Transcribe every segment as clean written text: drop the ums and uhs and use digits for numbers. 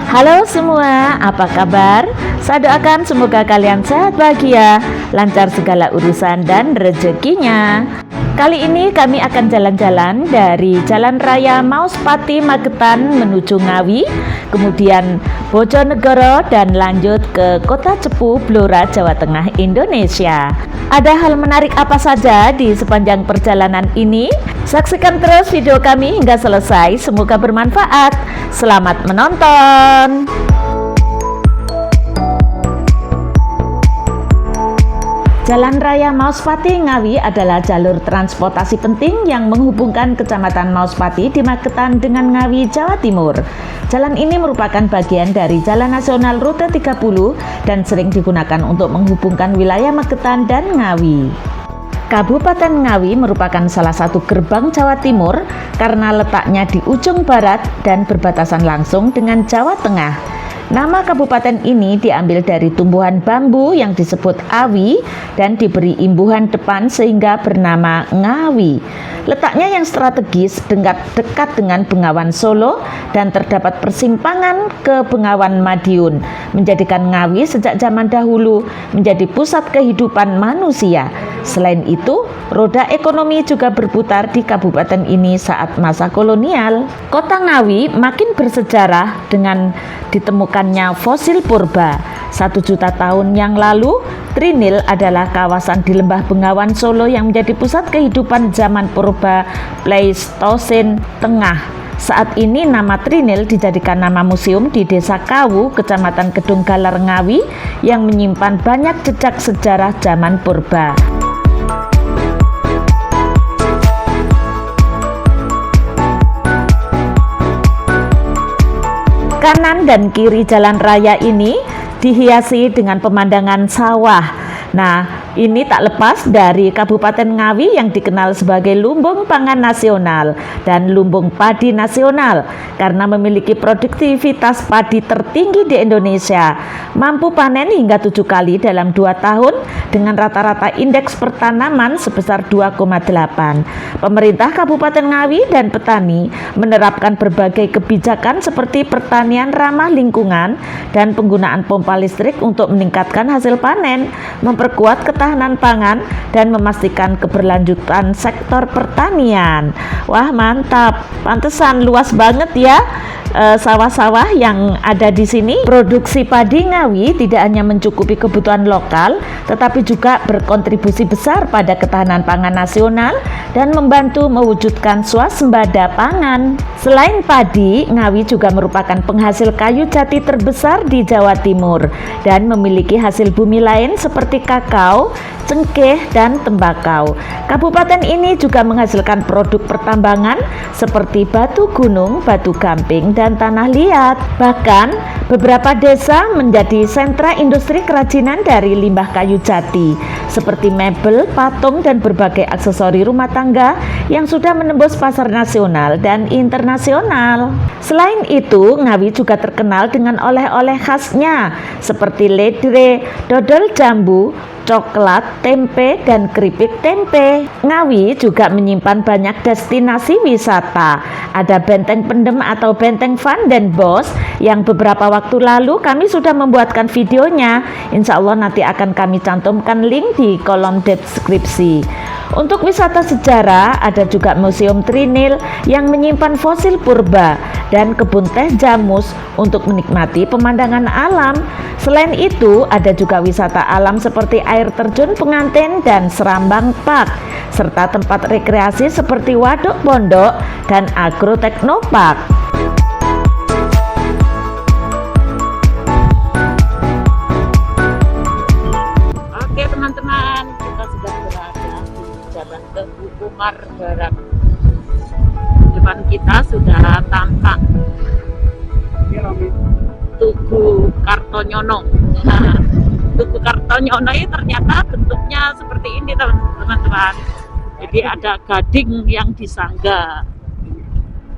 Halo semua, apa kabar? Saya doakan semoga kalian sehat bahagia, lancar segala urusan dan rezekinya. Kali ini kami akan jalan-jalan dari Jalan Raya Mauspati Magetan menuju Ngawi, kemudian Bojonegoro dan lanjut ke Kota Cepu, Blora, Jawa Tengah, Indonesia. Ada hal menarik apa saja di sepanjang perjalanan ini? Saksikan terus video kami hingga selesai, semoga bermanfaat. Selamat menonton. Jalan Raya Mauspati Ngawi adalah jalur transportasi penting yang menghubungkan Kecamatan Mauspati di Magetan dengan Ngawi, Jawa Timur. Jalan ini merupakan bagian dari Jalan Nasional Rute 30 dan sering digunakan untuk menghubungkan wilayah Magetan dan Ngawi. Kabupaten Ngawi merupakan salah satu gerbang Jawa Timur karena letaknya di ujung barat dan berbatasan langsung dengan Jawa Tengah. Nama kabupaten ini diambil dari tumbuhan bambu yang disebut awi dan diberi imbuhan depan sehingga bernama Ngawi. Letaknya yang strategis dekat dengan Bengawan Solo dan terdapat persimpangan ke Bengawan Madiun, menjadikan Ngawi sejak zaman dahulu menjadi pusat kehidupan manusia. Selain itu, roda ekonomi juga berputar di kabupaten ini saat masa kolonial. Kota Ngawi makin bersejarah dengan ditemukannya fosil purba. 1 juta tahun yang lalu, Trinil adalah kawasan di lembah Bengawan Solo yang menjadi pusat kehidupan zaman purba Pleistosen Tengah. Saat ini nama Trinil dijadikan nama museum di Desa Kawu, Kecamatan Kedung Galar, Ngawi yang menyimpan banyak jejak sejarah zaman purba. Kanan dan kiri jalan raya ini dihiasi dengan pemandangan sawah. Nah, ini tak lepas dari Kabupaten Ngawi yang dikenal sebagai lumbung pangan nasional dan lumbung padi nasional karena memiliki produktivitas padi tertinggi di Indonesia, mampu panen hingga 7 kali dalam 2 tahun dengan rata-rata indeks pertanaman sebesar 2,8. Pemerintah Kabupaten Ngawi dan petani menerapkan berbagai kebijakan seperti pertanian ramah lingkungan dan penggunaan pompa listrik untuk meningkatkan hasil panen, memperkuat ketahanan pangan dan memastikan keberlanjutan sektor pertanian. Wah, mantap. Pantesan luas banget ya sawah-sawah yang ada di sini. Produksi padi Ngawi tidak hanya mencukupi kebutuhan lokal, tetapi juga berkontribusi besar pada ketahanan pangan nasional dan membantu mewujudkan swasembada pangan. Selain padi, Ngawi juga merupakan penghasil kayu jati terbesar di Jawa Timur dan memiliki hasil bumi lain seperti kakao, cengkeh, dan tembakau. Kabupaten ini juga menghasilkan produk pertambangan seperti batu gunung, batu gamping, dan tanah liat. Bahkan beberapa desa menjadi sentra industri kerajinan dari limbah kayu jati seperti mebel, patung, dan berbagai aksesori rumah tangga yang sudah menembus pasar nasional dan internasional. Selain itu, Ngawi juga terkenal dengan oleh-oleh khasnya seperti ledre, dodol jambu, coklat, tempe, dan keripik tempe. Ngawi juga menyimpan banyak destinasi wisata. Ada Benteng Pendem atau Benteng Van den Bosch yang beberapa waktu lalu kami sudah membuatkan videonya. Insya Allah nanti akan kami cantumkan link di kolom deskripsi. Untuk wisata sejarah, ada juga Museum Trinil yang menyimpan fosil purba dan kebun teh Jamus untuk menikmati pemandangan alam. Selain itu, ada juga wisata alam seperti air terjun Penganten dan Serambang Park, serta tempat rekreasi seperti Waduk Pondok dan Agro Teknopark. Oke teman-teman, kita sudah berada di Jalan Teguh Umar Barat. Depan kita sudah tampak Tugu Kartonyono. Tugu Kartonyono ini ternyata bentuknya seperti ini teman-teman. Jadi ada gading yang disanggah.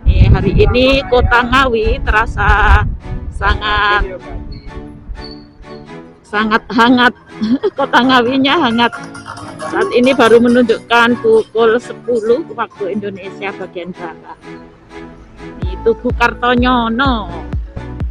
Hari ini kota Ngawi terasa sangat hangat. Kota Ngawinya hangat. Saat ini baru menunjukkan pukul 10 waktu Indonesia bagian barat. Ini Tugu Kartonyono.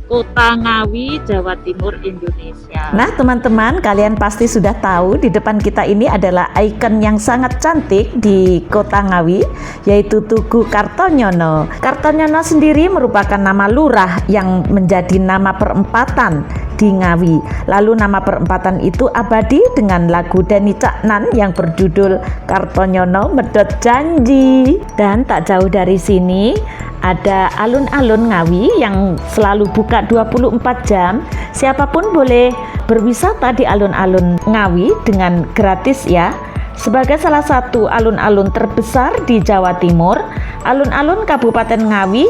Kota Ngawi, Jawa Timur, Indonesia. Nah teman-teman, kalian pasti sudah tahu di depan kita ini adalah ikon yang sangat cantik di Kota Ngawi, yaitu Tugu Kartonyono. Kartonyono sendiri merupakan nama lurah yang menjadi nama perempatan di Ngawi. Lalu nama perempatan itu abadi dengan lagu Denny Caknan yang berjudul Kartonyono Medhot Janji. Dan tak jauh dari sini ada alun-alun Ngawi yang selalu buka 24 jam. Siapapun boleh berwisata di alun-alun Ngawi dengan gratis ya. Sebagai salah satu alun-alun terbesar di Jawa Timur, alun-alun Kabupaten Ngawi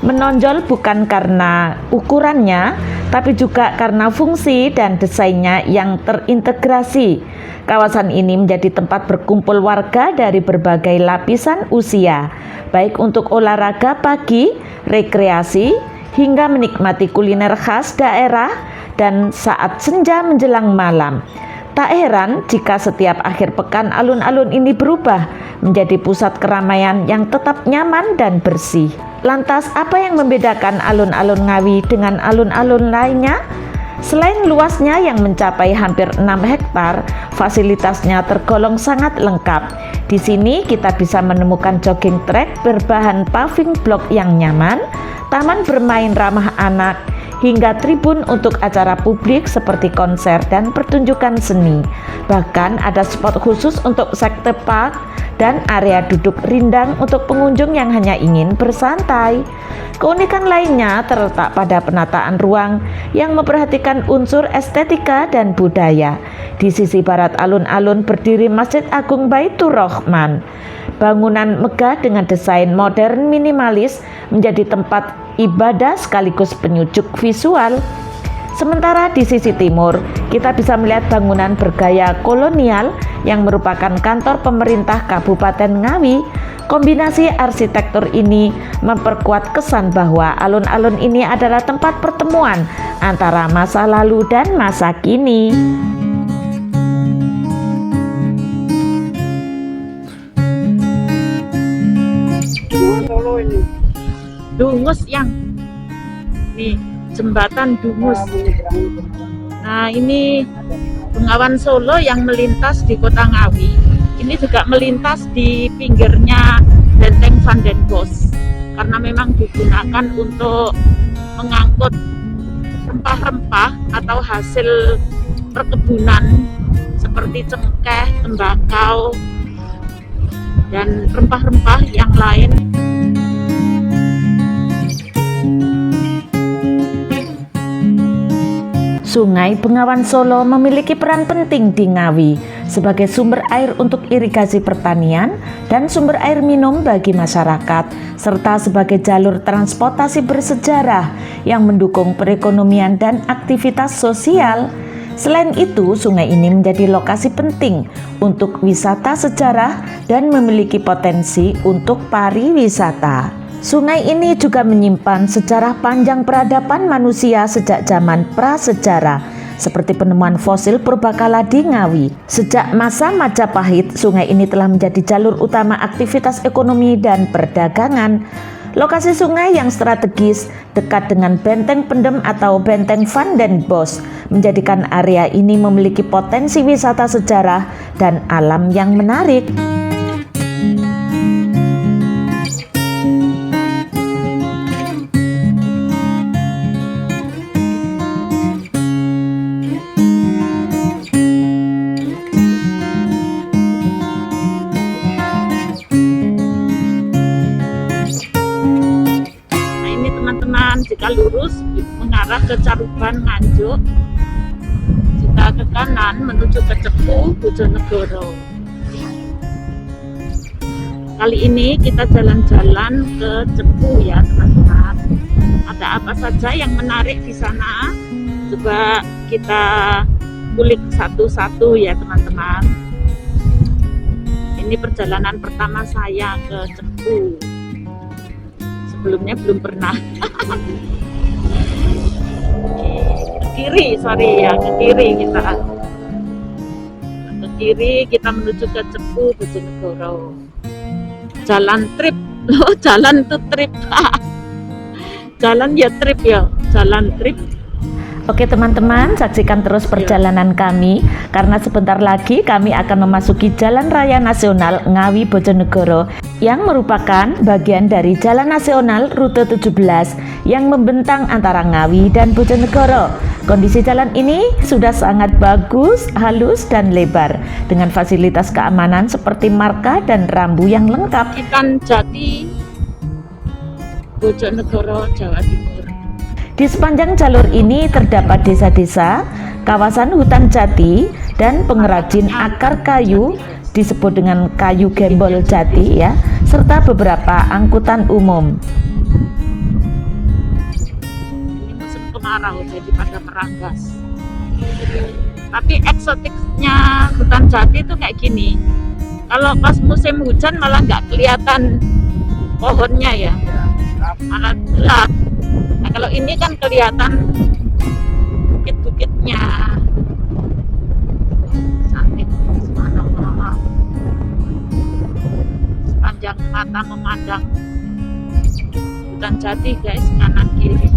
menonjol bukan karena ukurannya, tapi juga karena fungsi dan desainnya yang terintegrasi. Kawasan ini menjadi tempat berkumpul warga dari berbagai lapisan usia, baik untuk olahraga pagi, rekreasi, hingga menikmati kuliner khas daerah dan saat senja menjelang malam. Tak heran jika setiap akhir pekan alun-alun ini berubah menjadi pusat keramaian yang tetap nyaman dan bersih. Lantas apa yang membedakan alun-alun Ngawi dengan alun-alun lainnya? Selain luasnya yang mencapai hampir 6 hektar, fasilitasnya tergolong sangat lengkap. Di sini kita bisa menemukan jogging track berbahan paving block yang nyaman, taman bermain ramah anak, hingga tribun untuk acara publik seperti konser dan pertunjukan seni. Bahkan ada spot khusus untuk sekte park dan area duduk rindang untuk pengunjung yang hanya ingin bersantai. Keunikan lainnya terletak pada penataan ruang yang memperhatikan unsur estetika dan budaya. Di sisi barat alun-alun berdiri Masjid Agung Baitur Rahman. Bangunan megah dengan desain modern minimalis menjadi tempat ibadah sekaligus penyujuk visual. Sementara di sisi timur, kita bisa melihat bangunan bergaya kolonial yang merupakan kantor pemerintah Kabupaten Ngawi. Kombinasi arsitektur ini memperkuat kesan bahwa alun-alun ini adalah tempat pertemuan antara masa lalu dan masa kini. Dungus yang nih, jembatan Dungus. Nah ini Bengawan Solo yang melintas di Kota Ngawi. Ini juga melintas di pinggirnya Benteng Van den Bosch karena memang digunakan untuk mengangkut rempah-rempah atau hasil perkebunan seperti cengkeh, tembakau, dan rempah-rempah yang lain. Sungai Bengawan Solo memiliki peran penting di Ngawi sebagai sumber air untuk irigasi pertanian dan sumber air minum bagi masyarakat, serta sebagai jalur transportasi bersejarah yang mendukung perekonomian dan aktivitas sosial. Selain itu, sungai ini menjadi lokasi penting untuk wisata sejarah dan memiliki potensi untuk pariwisata. Sungai ini juga menyimpan sejarah panjang peradaban manusia sejak zaman prasejarah, seperti penemuan fosil purbakala di Ngawi. Sejak masa Majapahit, sungai ini telah menjadi jalur utama aktivitas ekonomi dan perdagangan. Lokasi sungai yang strategis dekat dengan benteng pendem atau benteng Van den Bosch menjadikan area ini memiliki potensi wisata sejarah dan alam yang menarik. Jika lurus mengarah ke Caruban Nganjuk, jika ke kanan menuju ke Cepu Bojonegoro. Kali ini kita jalan-jalan ke Cepu ya teman-teman. Ada apa saja yang menarik di sana? Coba kita kulik satu-satu ya teman-teman. Ini perjalanan pertama saya ke Cepu. Sebelumnya belum pernah. Ke kiri kita. Ke kiri kita menuju ke Cepu Bojonegoro. Jalan trip, loh jalan tuh trip. Jalan ya trip ya, jalan trip. Oke teman-teman, saksikan terus perjalanan kami karena sebentar lagi kami akan memasuki Jalan Raya Nasional Ngawi Bojonegoro yang merupakan bagian dari Jalan Nasional Rute 17 yang membentang antara Ngawi dan Bojonegoro. Kondisi jalan ini sudah sangat bagus, halus dan lebar dengan fasilitas keamanan seperti marka dan rambu yang lengkap. Ikan Jati, Bojonegoro, Jawa Timur. Di sepanjang jalur ini terdapat desa-desa, kawasan hutan jati, dan pengrajin akar kayu disebut dengan kayu gembol jati ya, serta beberapa angkutan umum. Ini musim kemarau jadi pada meranggas. Tapi eksotiknya hutan jati itu kayak gini. Kalau pas musim hujan malah nggak kelihatan pohonnya ya, malah gelap. Nah, kalau ini kan kelihatan bukit-bukitnya. Cantik, subhanallah. Sepanjang mata memandang hutan jati guys, kanan kiri.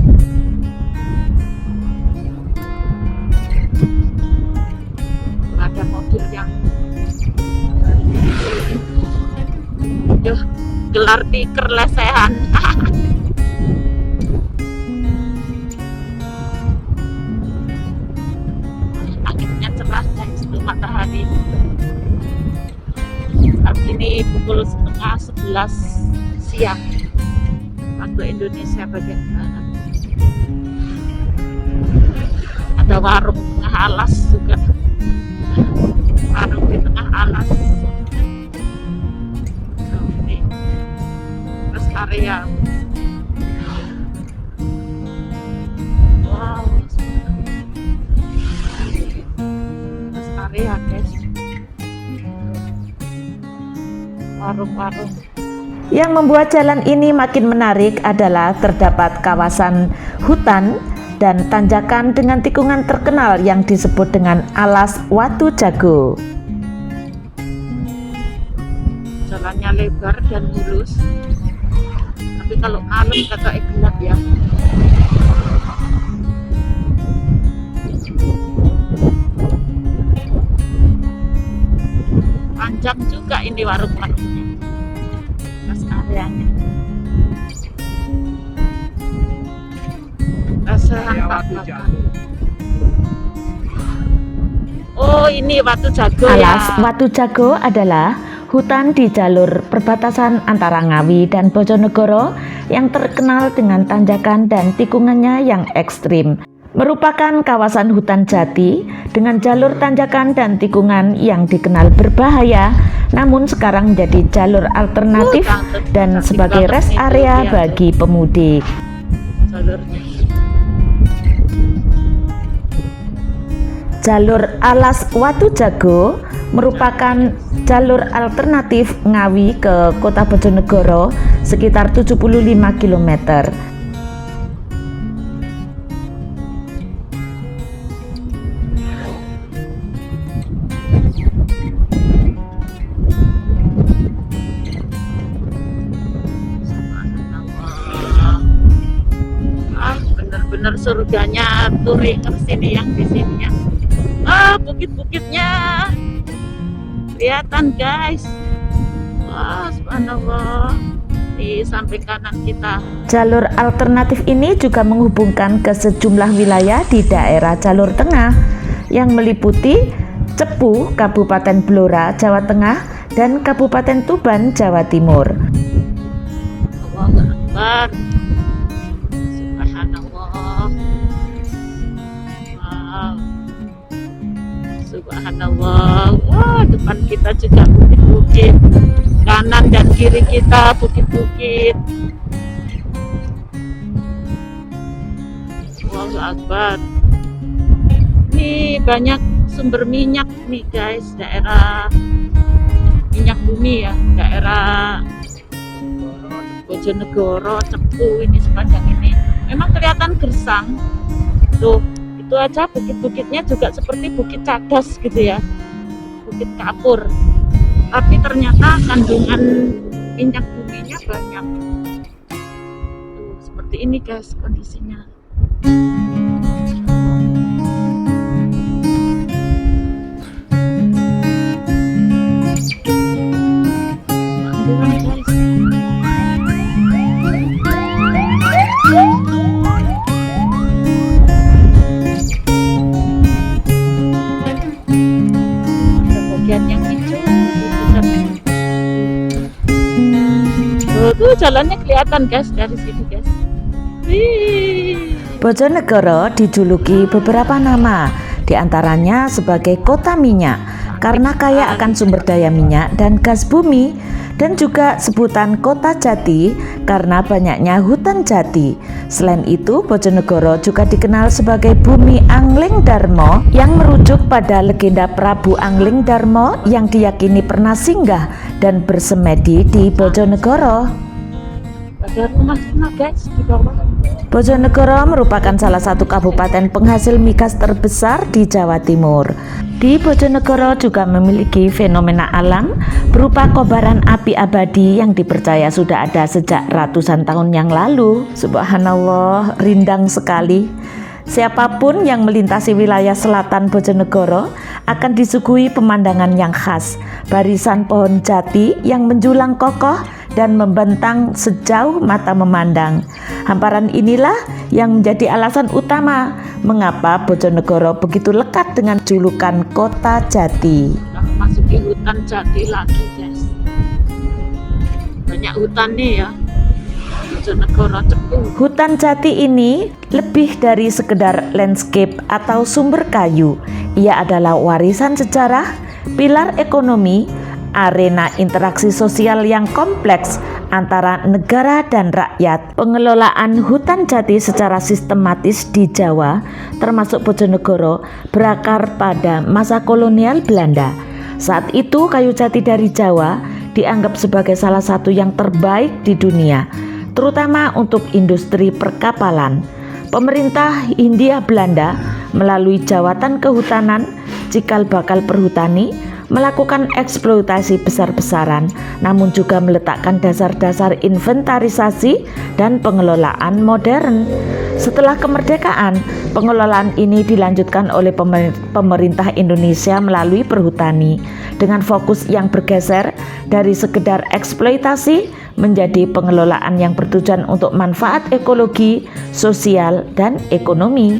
Ada mobil yang gelar tikar lesehan. Matahari. Saat ini pukul setengah 11 siang waktu Indonesia bagian barat. Ada warung tengah alas juga, warung di tengah alas. Ini rest area. Wow, area guys, warung-warung. Yang membuat jalan ini makin menarik adalah terdapat kawasan hutan dan tanjakan dengan tikungan terkenal yang disebut dengan Alas Watu Jago. Jalannya lebar dan mulus, tapi kalau malam kagak gelap ya. Panjang juga ini warung-warungnya, rest areanya. Lesehan Pak Bakar. Oh ini Watu Jago Alas ya. Watu Jago adalah hutan di jalur perbatasan antara Ngawi dan Bojonegoro yang terkenal dengan tanjakan dan tikungannya yang ekstrim. Merupakan kawasan hutan jati dengan jalur tanjakan dan tikungan yang dikenal berbahaya, namun sekarang menjadi jalur alternatif dan sebagai rest area bagi pemudik. Jalurnya. Jalur Alas Watu Jago merupakan jalur alternatif Ngawi ke Kota Bojonegoro sekitar 75 km. Bener surganya touringers ini yang di sini ya. Bukit-bukitnya kelihatan guys. Wah, subhanallah. Di samping kanan kita. Jalur alternatif ini juga menghubungkan ke sejumlah wilayah di daerah jalur tengah yang meliputi Cepu, Kabupaten Blora, Jawa Tengah, dan Kabupaten Tuban, Jawa Timur. Allahu Akbar. Subhanallah. Wow. Subhanallah. Wah, depan kita juga bukit-bukit. Kanan dan kiri kita bukit-bukit. Allahu Akbar. Ini banyak sumber minyak nih guys, daerah minyak bumi ya, daerah Bojonegoro, Cepu ini sepanjang ini. Memang kelihatan gersang. Tuh, itu aja bukit-bukitnya juga seperti Bukit Cadas gitu ya. Bukit Kapur. Tapi ternyata kandungan minyak buminya banyak. Tuh, seperti ini guys kondisinya. Bagian yang hijau tuh jalannya kelihatan guys dari sini guys. Wih. Bojonegoro dijuluki beberapa nama, diantaranya sebagai kota minyak karena kaya akan sumber daya minyak dan gas bumi, dan juga sebutan kota jati karena banyaknya hutan jati. Selain itu, Bojonegoro juga dikenal sebagai bumi Angling Darmo yang merujuk pada legenda Prabu Angling Darmo yang diyakini pernah singgah dan bersemedi di Bojonegoro. Ada rumah-rumah guys di bawah. Bojonegoro merupakan salah satu kabupaten penghasil migas terbesar di Jawa Timur. Di Bojonegoro juga memiliki fenomena alam berupa kobaran api abadi yang dipercaya sudah ada sejak ratusan tahun yang lalu. Subhanallah, rindang sekali. Siapapun yang melintasi wilayah selatan Bojonegoro akan disuguhi pemandangan yang khas, barisan pohon jati yang menjulang kokoh dan membentang sejauh mata memandang. Hamparan inilah yang menjadi alasan utama mengapa Bojonegoro begitu lekat dengan julukan kota jati. Udah masuki hutan jati lagi guys. Banyak hutan nih ya. Bojonegoro Cepu. Hutan jati ini lebih dari sekedar landscape atau sumber kayu. Ia adalah warisan sejarah, pilar ekonomi, arena interaksi sosial yang kompleks antara negara dan rakyat. Pengelolaan hutan jati secara sistematis di Jawa, termasuk Bojonegoro, berakar pada masa kolonial Belanda. Saat itu kayu jati dari Jawa dianggap sebagai salah satu yang terbaik di dunia, terutama untuk industri perkapalan. Pemerintah Hindia Belanda melalui Jawatan Kehutanan, Cikal Bakal Perhutani melakukan eksploitasi besar-besaran, namun juga meletakkan dasar-dasar inventarisasi dan pengelolaan modern. Setelah kemerdekaan, pengelolaan ini dilanjutkan oleh pemerintah Indonesia melalui perhutani dengan fokus yang bergeser dari sekedar eksploitasi menjadi pengelolaan yang bertujuan untuk manfaat ekologi, sosial, dan ekonomi.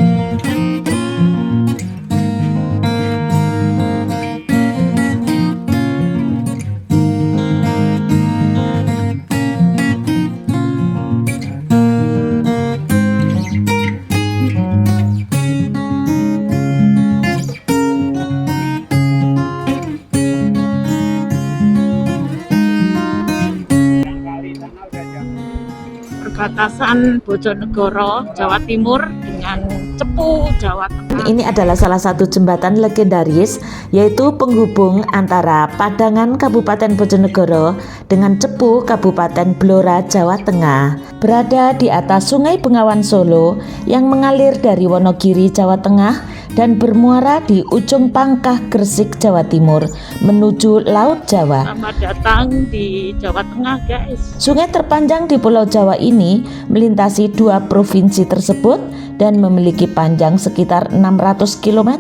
Perbatasan Bojonegoro, Jawa Timur dengan Cepu, Jawa Tengah. Ini adalah salah satu jembatan legendaris, yaitu penghubung antara Padangan Kabupaten Bojonegoro dengan Cepu Kabupaten Blora, Jawa Tengah. Berada di atas Sungai Bengawan Solo yang mengalir dari Wonogiri, Jawa Tengah dan bermuara di ujung Pangkah, Gresik, Jawa Timur menuju Laut Jawa. Selamat datang di Jawa Tengah guys. Sungai terpanjang di Pulau Jawa ini melintasi dua provinsi tersebut dan memiliki panjang sekitar 600 km.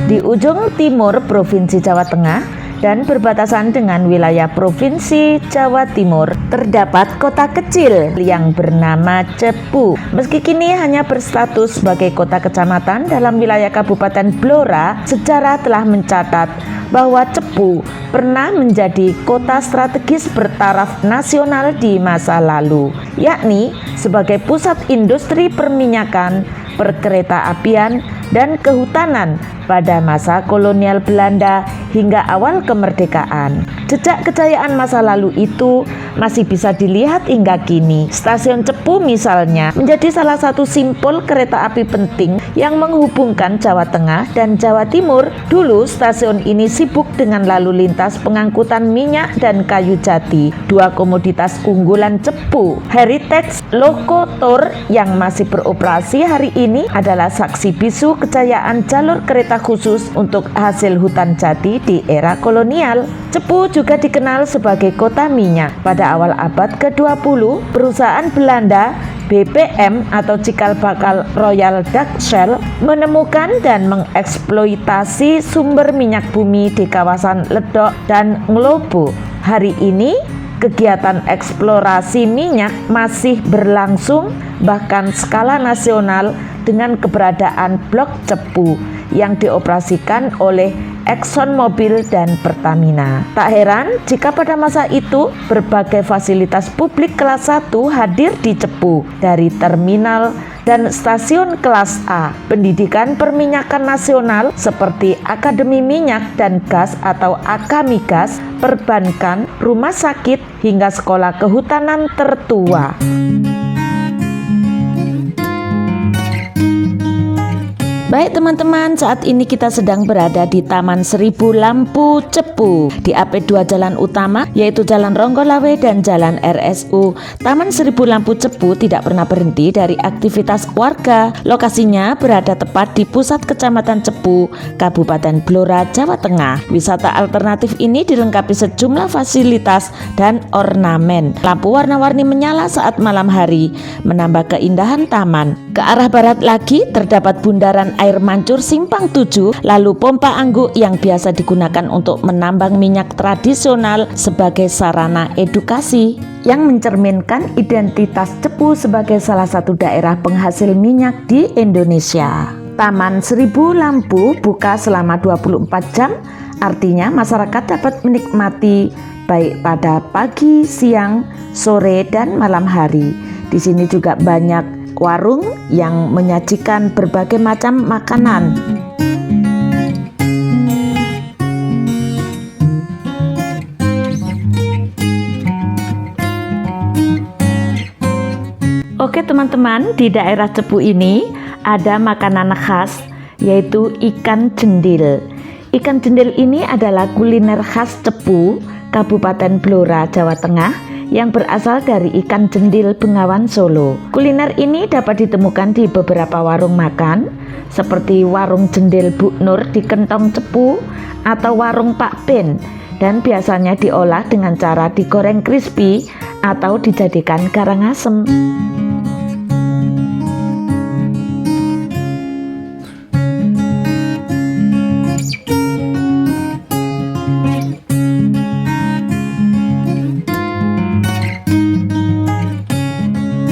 Di ujung timur Provinsi Jawa Tengah dan berbatasan dengan wilayah Provinsi Jawa Timur terdapat kota kecil yang bernama Cepu. Meski kini hanya berstatus sebagai kota kecamatan dalam wilayah Kabupaten Blora, sejarah telah mencatat bahwa Cepu pernah menjadi kota strategis bertaraf nasional di masa lalu, yakni sebagai pusat industri perminyakan, perkereta-apian, dan kehutanan pada masa kolonial Belanda hingga awal kemerdekaan. Jejak kejayaan masa lalu itu masih bisa dilihat hingga kini. Stasiun Cepu misalnya menjadi salah satu simpul kereta api penting yang menghubungkan Jawa Tengah dan Jawa Timur. Dulu stasiun ini sibuk dengan lalu lintas pengangkutan minyak dan kayu jati, dua komoditas unggulan Cepu. Heritage Lokomotor yang masih beroperasi hari ini adalah saksi bisu kejayaan jalur kereta khusus untuk hasil hutan jati bumi di era kolonial. Cepu juga dikenal sebagai kota minyak. Pada awal abad ke-20, perusahaan Belanda BPM atau cikal bakal Royal Dutch Shell menemukan dan mengeksploitasi sumber minyak bumi di kawasan Ledok dan Nglobo. Hari ini kegiatan eksplorasi minyak masih berlangsung bahkan skala nasional dengan keberadaan blok Cepu yang dioperasikan oleh ExxonMobil dan Pertamina. Tak heran jika pada masa itu berbagai fasilitas publik kelas 1 hadir di Cepu, dari terminal dan stasiun kelas A, pendidikan perminyakan nasional seperti Akademi Minyak dan Gas atau Akamigas, perbankan, rumah sakit, hingga sekolah kehutanan tertua. Baik teman-teman, saat ini kita sedang berada di Taman Seribu Lampu Cepu di AP2 jalan utama, yaitu Jalan Ronggolawe dan Jalan RSU. Taman Seribu Lampu Cepu tidak pernah berhenti dari aktivitas warga. Lokasinya berada tepat di pusat Kecamatan Cepu, Kabupaten Blora, Jawa Tengah. Wisata alternatif ini dilengkapi sejumlah fasilitas dan ornamen. Lampu warna-warni menyala saat malam hari, menambah keindahan taman. Ke arah barat lagi terdapat bundaran air mancur Simpang 7, lalu pompa angguk yang biasa digunakan untuk menambang minyak tradisional sebagai sarana edukasi yang mencerminkan identitas Cepu sebagai salah satu daerah penghasil minyak di Indonesia. Taman Seribu Lampu buka selama 24 jam, artinya masyarakat dapat menikmati baik pada pagi, siang, sore, dan malam hari. Di sini juga banyak warung yang menyajikan berbagai macam makanan. Oke teman-teman, di daerah Cepu ini ada makanan khas yaitu ikan jendil. Ikan jendil ini adalah kuliner khas Cepu, Kabupaten Blora, Jawa Tengah, yang berasal dari ikan jendil Bengawan Solo. Kuliner ini dapat ditemukan di beberapa warung makan seperti warung jendil Bu Nur di Kentong Cepu atau warung Pak Ben, dan biasanya diolah dengan cara digoreng crispy atau dijadikan karangasem.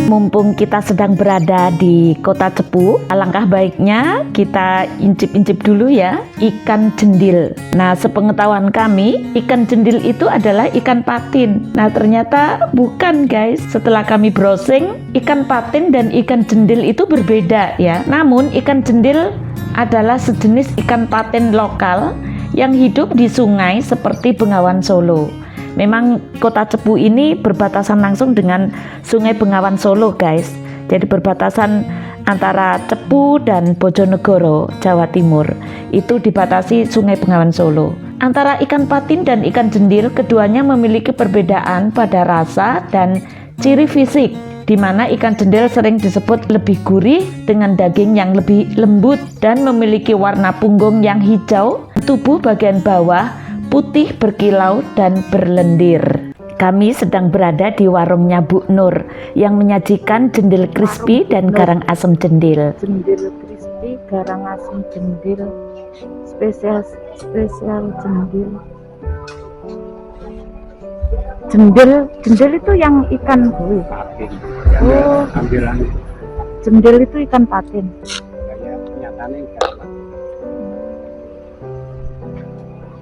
Mumpung kita sedang berada di kota Cepu, alangkah baiknya kita incip-incip dulu ya ikan jendil. Nah, sepengetahuan kami, ikan jendil itu adalah ikan patin. Nah, ternyata bukan guys. Setelah kami browsing, ikan patin dan ikan jendil itu berbeda ya. Namun ikan jendil adalah sejenis ikan patin lokal yang hidup di sungai seperti Bengawan Solo. Memang kota Cepu ini berbatasan langsung dengan Sungai Bengawan Solo guys. Jadi berbatasan antara Cepu dan Bojonegoro, Jawa Timur. Itu dibatasi Sungai Bengawan Solo. Antara ikan patin dan ikan jendil, keduanya memiliki perbedaan pada rasa dan ciri fisik, di mana ikan jendil sering disebut lebih gurih dengan daging yang lebih lembut dan memiliki warna punggung yang hijau, tubuh bagian bawah putih berkilau dan berlendir. Kami sedang berada di warungnya Bu Nur yang menyajikan jendil crispy dan garang asem jendil. Jendil crispy, garang asem jendil, spesial jendil. Jendil itu yang ikan patin. Oh, Ambilan jendil itu ikan patin. nyatanya enggak.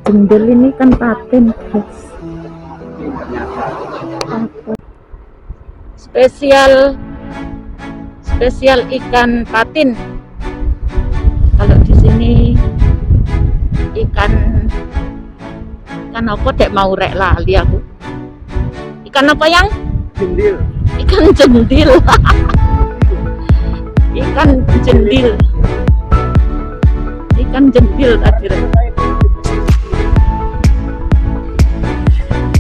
Jendil ini ikan patin guys. Spesial ikan patin. Kalau di sini ikan apa dek mau rek lali aku. Ikan apa yang? Jendil. Ikan jendil. Ikan jendil. Ikan jendil tadi.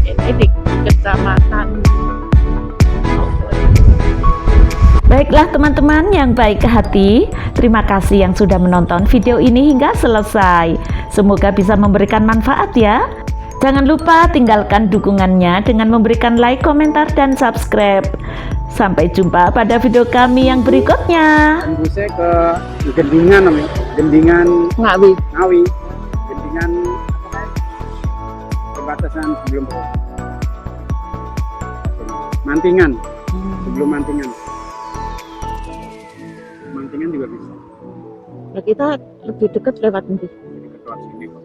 Ini di kecamatan. Baik Baiklah teman-teman yang baik hati, terima kasih yang sudah menonton video ini hingga selesai. Semoga bisa memberikan manfaat ya. Jangan lupa tinggalkan dukungannya dengan memberikan like, komentar, dan subscribe. Sampai jumpa pada video kami yang berikutnya. Tembusnya ke Gendingan namanya. Gendingan Ngawi. Ngawi. Gendingan perbatasan sebelum Mantingan. Sebelum Mantingan. Mantingan juga bisa. Nah, kita lebih dekat lewat nanti. Jadi keluar sini kok.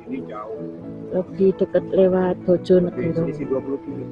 Sini jauh. Lebih dekat lewat Bojonegoro. Selisih 20 kilo.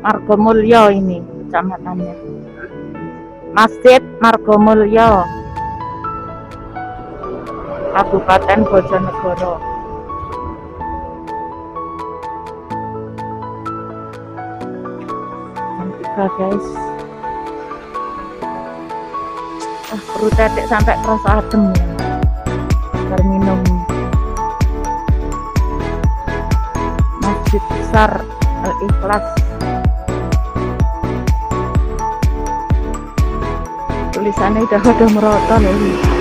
Margomulyo ini kecamatannya. Masjid Margomulyo, Kabupaten Bojonegoro. Jam 3 guys. Perut tetek sampai kerasa adem ya. Baru minum. Masjid besar Al-Ikhlas. Tulisannya udah merata loh.